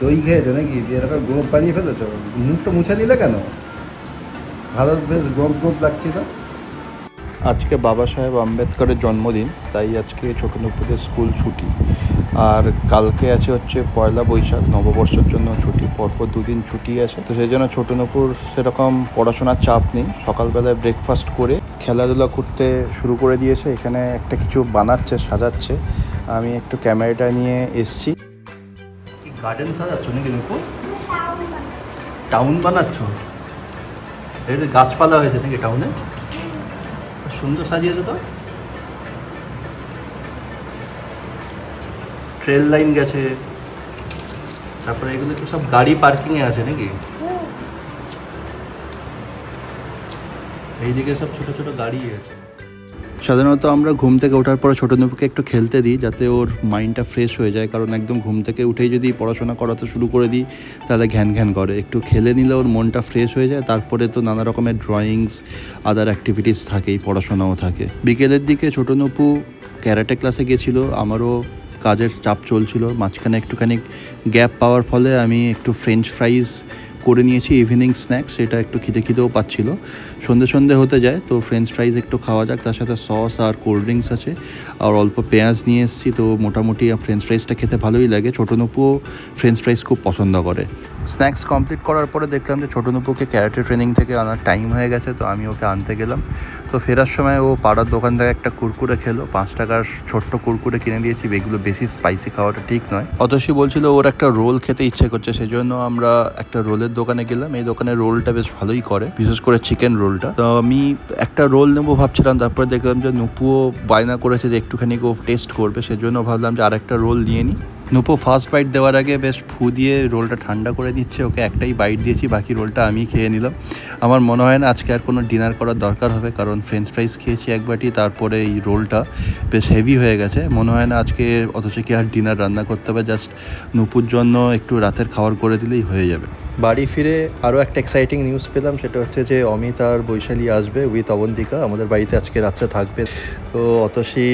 দই খেয়েছো নাকি? দিয়ে এরকম গোপ বানিয়ে ফেলেছো? মুখটা মুছে নিলে কেন? ভালো, বেশ গোপ গোপ লাগছিল। আজকে বাবা সাহেব আম্বেদকরের জন্মদিন, তাই আজকে ছোটনপুরের স্কুল ছুটি। আর কালকে আছে হচ্ছে পয়লা বৈশাখ, নববর্ষের জন্য ছুটি, পরপর দুদিন ছুটি আছে। তো সেই জন্য ছোটনপুর সেরকম পড়াশোনার চাপ নেই। সকালবেলায় ব্রেকফাস্ট করে খেলাধুলা করতে শুরু করে দিয়েছে। এখানে একটা কিছু বানাচ্ছে, সাজাচ্ছে। আমি একটু ক্যামেরাটা নিয়ে এসছি। কি গার্ডেন সাজাচ্ছ নাকি নুপুর? টাউন বানাচ্ছ? এর গাছপালা হয়েছে নাকি টাউনে? সুন্দর সাজিয়েছে তো। ট্রেল লাইন গেছে, তারপরে এগুলো তো সব গাড়ি পার্কিং এ আছে নাকি? এইদিকে সব ছোট ছোট গাড়ি আছে। সাধারণত আমরা ঘুম থেকে ওঠার পরে ছোটো নপুকে একটু খেলতে দিই, যাতে ওর মাইন্ডটা ফ্রেশ হয়ে যায়। কারণ একদম ঘুম থেকে উঠেই যদি পড়াশোনা করাতে শুরু করে দিই তাহলে ঘ্যান ঘ্যান করে। একটু খেলে নিলে ওর মনটা ফ্রেশ হয়ে যায়। তারপরে তো নানা রকমের ড্রয়িংস, আদার অ্যাক্টিভিটিস থাকেই, পড়াশোনাও থাকে। বিকেলের দিকে ছোটো নপু ক্যারাটে ক্লাসে গেছিলো। আমারও কাজের চাপ চলছিল, মাঝখানে একটুখানি গ্যাপ পাওয়ার ফলে আমি একটু ফ্রেঞ্চ ফ্রাইজ করে নিয়েছি ইভিনিং স্ন্যাক্স। সেটা একটু খিদেও পাচ্ছিলো। সন্ধে হতে যায়, তো ফ্রেঞ্চ ফ্রাইজ একটু খাওয়া যাক। তার সাথে সস আর কোল্ড ড্রিঙ্কস আছে, আর অল্প পেঁয়াজ নিয়ে এসেছি। তো মোটামুটি ফ্রেঞ্চ ফ্রাইজটা খেতে ভালোই লাগে। ছোটো নপুও ফ্রেঞ্চ ফ্রাইজ খুব পছন্দ করে। স্ন্যাক্স কমপ্লিট করার পরে দেখলাম যে ছোটো নপুকে ক্যারাটে ট্রেনিং থেকে আনার টাইম হয়ে গেছে। তো আমি ওকে আনতে গেলাম। তো ফেরার সময় ও পাড়ার দোকান থেকে একটা কুরকুরে খেলো। 5 টাকার ছোট্ট কুরকুরে কিনে দিয়েছি। এগুলো বেশি স্পাইসি খাওয়াটা ঠিক নয়। অতসী বলছিল ওর একটা রোল খেতে ইচ্ছে করছে, সেজন্য আমরা একটা রোলের দোকানে গেলাম। এই দোকানের রোলটা বেশ ভালোই করে, বিশেষ করে চিকেন রোলটা। তো আমি একটা রোল নেবো ভাবছিলাম, তারপরে দেখলাম যে নুপুও বায়না করেছে যে একটুখানি ও টেস্ট করবে, সেজন্য ভাবলাম যে আরেকটা রোল নিয়ে নিই। নুপো ফার্স্ট বাইট দেওয়ার আগে বেশ ফু দিয়ে রোলটা ঠান্ডা করে দিচ্ছে। ওকে একটাই বাইট দিয়েছি, বাকি রোলটা আমি খেয়ে নিলাম। আমার মনে হয় না আজকে আর কোনো ডিনার করার দরকার হবে, কারণ ফ্রেঞ্চ ফ্রাইজ খেয়েছি এক বাটি, তারপরে এই রোলটা বেশ হেভি হয়ে গেছে। মনে হয় না আজকে অথচ কি আর ডিনার রান্না করতে হবে। জাস্ট নুপুর জন্য একটু রাতের খাবার করে দিলেই হয়ে যাবে। বাড়ি ফিরে আরও একটা এক্সাইটিং নিউজ পেলাম, সেটা হচ্ছে যে অমিত আর বৈশালী আসবে উইথ অবন্তিকা আমাদের বাড়িতে আজকে রাত্রে থাকবে। তো অতসী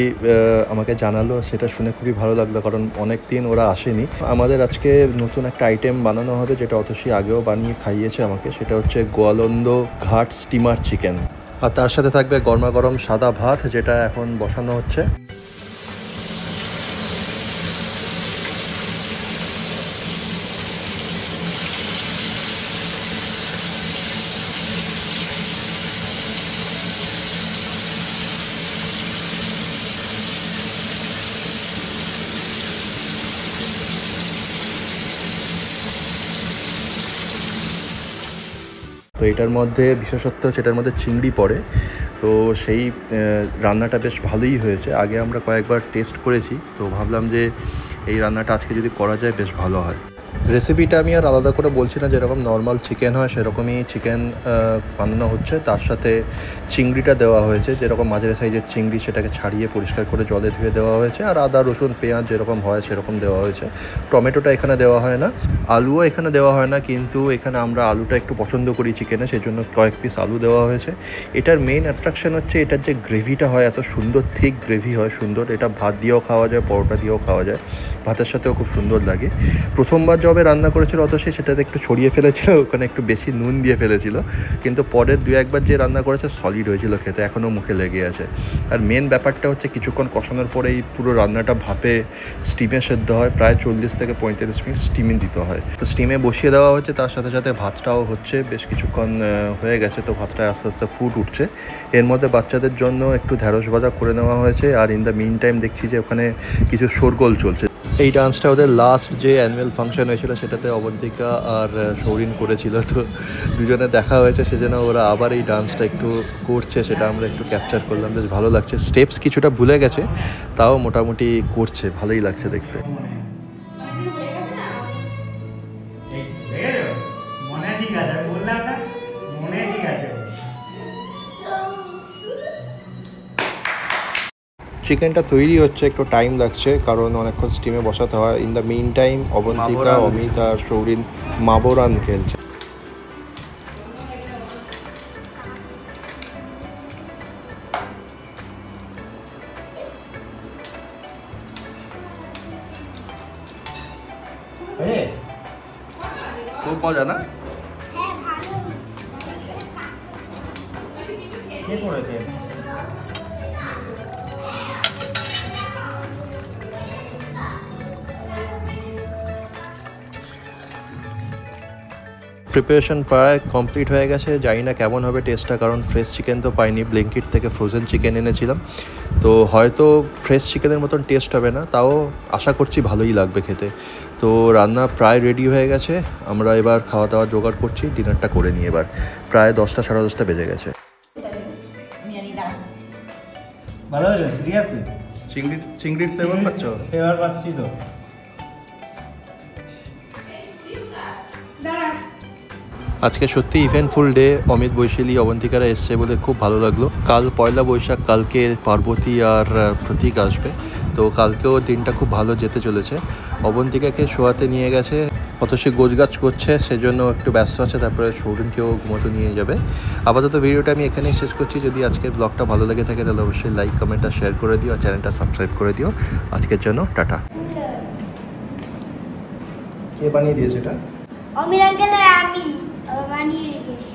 আমাকে জানালো, সেটা শুনে খুবই ভালো লাগলো, কারণ অনেক দিন ওরা আসেনি। আমাদের আজকে নতুন একটা আইটেম বানানো হবে, যেটা অতসী আগেও বানিয়ে খাইয়েছে আমাকে। সেটা হচ্ছে গোয়ালন্দ ঘাট স্টিমার চিকেন, আর তার সাথে থাকবে গরমা গরম সাদা ভাত, যেটা এখন বসানো হচ্ছে। তো এটার মধ্যে বিশেষত্ব হচ্ছে এটার মধ্যে চিংড়ি পড়ে। তো সেই রান্নাটা বেশ ভালোই হয়েছে। আগে আমরা কয়েকবার টেস্ট করেছি, তো ভাবলাম যে এই রান্নাটা আজকে যদি করা যায় বেশ ভালো হয়। রেসিপিটা আমি আর আলাদা করে বলছি না, যেরকম নর্মাল চিকেন হয় সেরকমই চিকেন বানানো হচ্ছে। তার সাথে চিংড়িটা দেওয়া হয়েছে, যেরকম মাঝারি সাইজের চিংড়ি, সেটাকে ছাড়িয়ে পরিষ্কার করে জলে ধুয়ে দেওয়া হয়েছে। আর আদা রসুন পেঁয়াজ যেরকম হয় সেরকম দেওয়া হয়েছে। টমেটোটা এখানে দেওয়া হয় না, আলুও এখানে দেওয়া হয় না, কিন্তু এখানে আমরা আলুটা একটু পছন্দ করি চিকেনে, সেজন্য কয়েক পিস আলু দেওয়া হয়েছে। এটার মেইন অ্যাট্রাকশন হচ্ছে এটার যে গ্রেভিটা হয়, এত সুন্দর থিক গ্রেভি হয়, সুন্দর। এটা ভাত দিয়েও খাওয়া যায়, পরোটা দিয়েও খাওয়া যায়, ভাতের সাথেও খুব সুন্দর লাগে। প্রথমবার যবে রান্না করেছিল অতসী, সেটাতে একটু ছড়িয়ে ফেলেছিল, ওখানে একটু বেশি নুন দিয়ে ফেলেছিল। কিন্তু পরের 2-1বার যে রান্না করেছে সলিড হয়েছিল খেতে, এখনও মুখে লেগে আছে। আর মেন ব্যাপারটা হচ্ছে কিছুক্ষণ কষানোর পরে এই পুরো রান্নাটা ভাপে স্টিমে সেদ্ধ হয়। প্রায় 40 থেকে 45 মিনিট স্টিমে দিতে হয়। তো স্টিমে বসিয়ে দেওয়া হচ্ছে, তার সাথে সাথে ভাতটাও হচ্ছে। বেশ কিছুক্ষণ হয়ে গেছে, তো ভাতটা আস্তে আস্তে ফুট উঠছে। এর মধ্যে বাচ্চাদের জন্য একটু ঢ্যাঁড়স ভাজা করে নেওয়া হয়েছে। আর ইন দ্য মিন টাইম দেখছি যে ওখানে কিছু শোরগোল চলছে। এই ডান্সটা ওদের লাস্ট যে অ্যানুয়াল ফাংশন হয়েছিল সেটাতে অবন্তিকা আর সৌরিন করেছিল। তো দুজনে দেখা হয়েছে, সেজন্য ওরা আবার এই ডান্সটা একটু করছে, সেটা আমরা একটু ক্যাপচার করলাম। বেশ ভালো লাগছে। স্টেপস কিছুটা ভুলে গেছে, তাও মোটামুটি করছে, ভালোই লাগছে দেখতে। চিকেনটা তৈরি হচ্ছে, একটু টাইম লাগছে, কারণ অনেকক্ষণ স্টিমে বসাতে হয়। In the mean time Abantika, Amit আর সৌরিন মাবোরান খেলছে। খুব মজা না? কে করেছে? প্রিপারেশন প্রায় কমপ্লিট হয়ে গেছে, জানি না কেমন হবে টেস্টটা, কারণ ফ্রেশ চিকেন তো পাইনি, ব্লিঙ্কিট থেকে ফ্রোজেন চিকেন এনেছিলাম, তো হয়তো ফ্রেশ চিকেনের মতন টেস্ট হবে না, তাও আশা করছি ভালোই লাগবে খেতে। তো রান্না প্রায় রেডি হয়ে গেছে, আমরা এবার খাওয়া দাওয়া জোগাড় করছি, ডিনারটা করে নিই এবার। প্রায় 10টা সাড়ে 10টা বেজে গেছে। ভালো হয়েছে? সিরিয়াসলি চিংড়ির ফ্লেভার পাচ্ছ? ফ্লেভার পাচ্ছি তো। আজকে সত্যি ইভেন্টফুল ডে, অমিত বৈশালী অবন্তিকারা এসছে বলে খুব ভালো লাগলো। কাল পয়লা বৈশাখ, কালকে পার্বতী আর প্রতীক আসবে, তো কালকেও দিনটা খুব ভালো যেতে চলেছে। অবন্তিকাকে শোয়াতে নিয়ে গেছে, অত সে গোছগাছ করছে, সেজন্য একটু ব্যস্ত আছে, তারপরে সৌরিনকেও ঘুমোতে নিয়ে যাবে। আপাতত ভিডিওটা আমি এখানেই শেষ করছি। যদি আজকের ব্লগটা ভালো লেগে থাকে তাহলে অবশ্যই লাইক, কমেন্ট আর শেয়ার করে দিও, আর চ্যানেলটা সাবস্ক্রাইব করে দিও। আজকের জন্য টাটা। কে বানিয়ে দিয়েছে এটা? অমির আঙ্কেল আর আমি বানিয়ে রেখেছি।